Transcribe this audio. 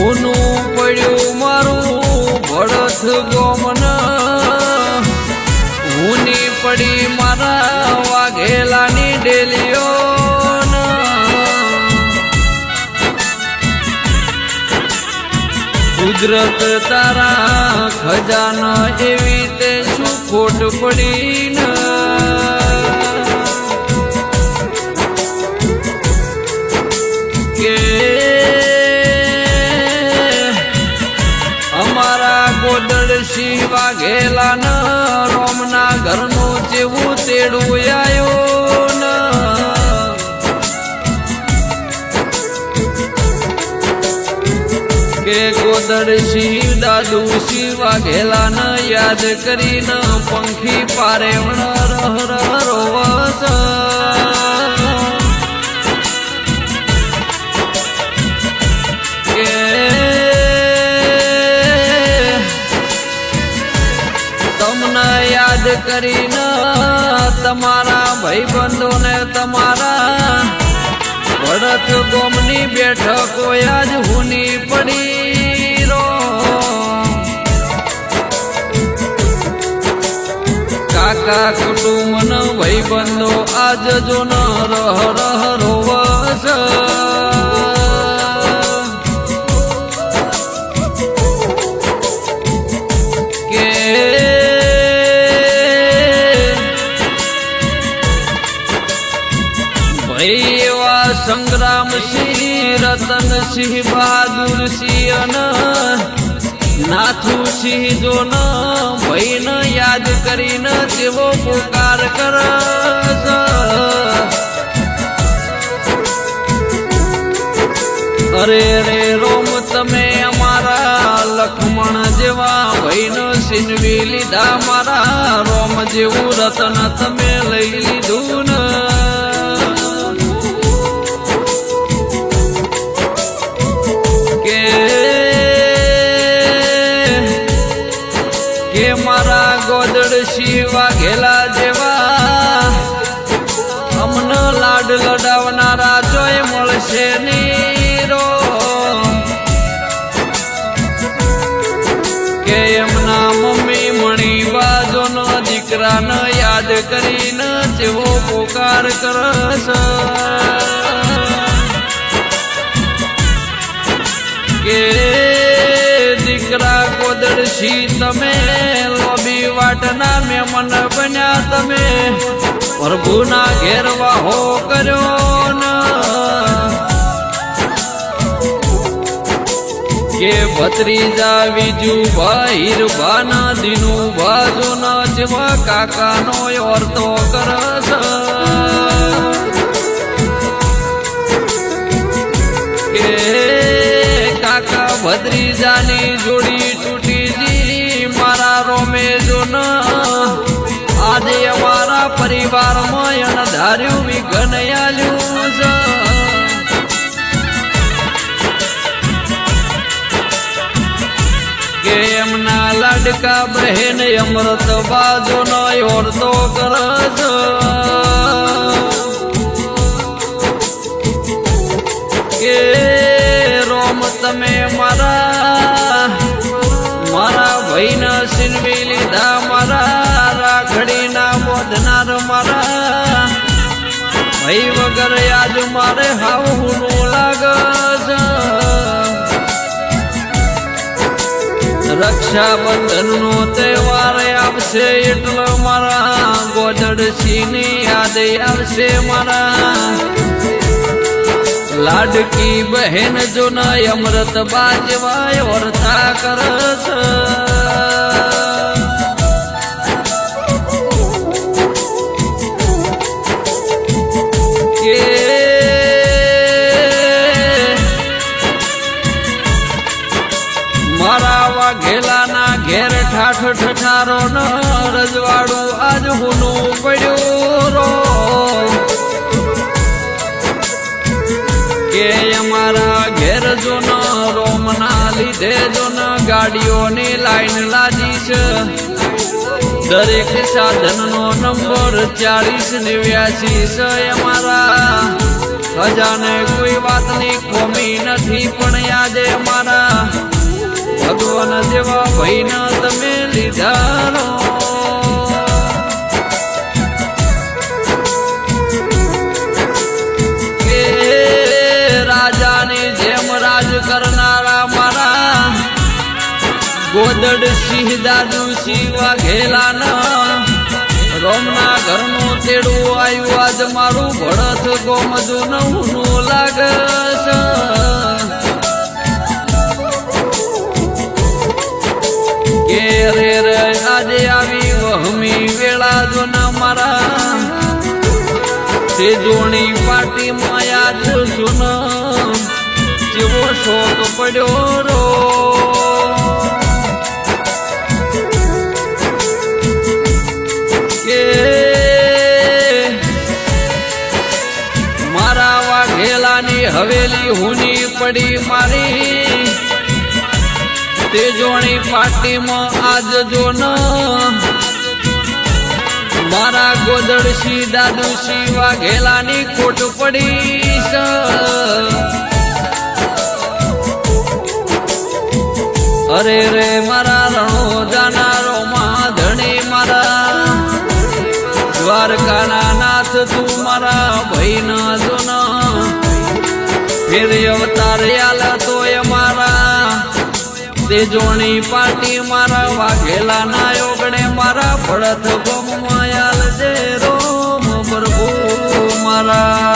ઊનું પડ્યું મારું ભડથ ગોમન ઊની પડી મારા વાઘેલાની ડેલીઓ કુદરત તારા ખજાના એવી તે શું ખોટ પડી ન કે અમારા ગોદડસી વાઘેલા ન રોમના ઘરનું જેવું તેડું આવ્યો ન કે ગોદડસી દાદુસી વાઘેલા ન યાદ કરીને પંખી પારેવણ રહ રહ રોવસ કે તમને યાદ કરીને તમારા ભાઈબંધોને તમારા ભડથ ગોમની બેઠકો આજ હુની પડી રો કાકા કુટુંબ ભાઈબંધો આજ જો ન રહ રહ રોવસ કે ભાઈ એવા સંગ્રામસિંહ રતનસિંહ બહાદુરસિંહ અને નાથુસિંહ જો ન ભાઈને યાદ કરીને તેવો પુકાર કરસ અરે રે રોમ તમે અમારા લખમણ જેવા ભાઈને છીનવી લીધા મારા રોમ જેવું રતન તમે લઈ લીધું ને કે મારા ગોદડસી વાઘેલા જેવા અમને લાડ લડાવનારા જોઈ મળશે નીરો કે એમના મમ્મી મણી બાજોનો દીકરાને યાદ કરીને જેવો પોકાર કરસ કે દીકરા ગોદડસી તમે લોબી વાટના મહેમાન બન્યા તમે પ્રભુના ઘેર વાહો કર્યો ન કે ભત્રીજા બીજું ભાઈર ભાના દીનું બાજુ ન જેવા કાકાનો ઓરતો કરસ કે કાકા ભત્રીજાની જોડી તૂટી જી મારા રોમેજો ન આજે અમારા પરિવારમાં એણ ધાર્યું વિઘન આલ્યું કે એમના લાડકા બહેન અમૃત બાજુ ન ઓરતો કરસ કે રોમ તમે મારા ભાઈને છીનવી લીધા મારા રાખડીના બોધનાર મારા ભાઈ વગર યાદ મારે હાવું લાગસ રક્ષાબંધનનો તહેવાર આવશે એટલે મારા ગોદડસીની યાદ આવશે મારા લાડકી બહેન જો ન અમૃત બાજવાય વર્તા કરસ કે મારા વાઘેલાના ઘેર ઠાઠ ઠઠારો ન રજવાડું આજ હુનું પડ્યું રો કે અમારા ઘેર જો ન રોમના લીધે જો ન ગાડીઓની લાઈન લાજી છે દરેક સાધનનો નંબર 4089 છે અમારા ખજાને કોઈ વાતની કોમી નથી પણ યાદે અમારા ભગવાન જેવા ભાઈના તમે લીધા કે રાજાની જેમ રાજ કરનારા મારા ગોદડ સિંહ દાદુ શિવા ઘેલાના રોમના ઘરનું તેડું આવ્યું આજ મારું ભળત ગોમદુ નવું લાગસ કે રે રે આજે આવી વહમી વેળા જો ના મારા તે જોણી પાટી માયા જોશું જેવો શોક પડ્યો રો કે મારા વાઘેલાની હવેલી હુની પડી મારી તે જોણી પાટીમાં આજ જો ન મારા ગોદડસી દાદુસી વાઘેલાની ખોટ પડી અરે રે મારા રણો જાનારો માં ધણી મારા દ્વારકાના નાથ તું મારા ભાઈના જોના ફેર અવતાર આલા તોય મારા તે જોણી પાટી મારા વાઘેલા ના યોગણે મારા ભળત ગોમ માયાલ જે રોમ પ્રભુ મારા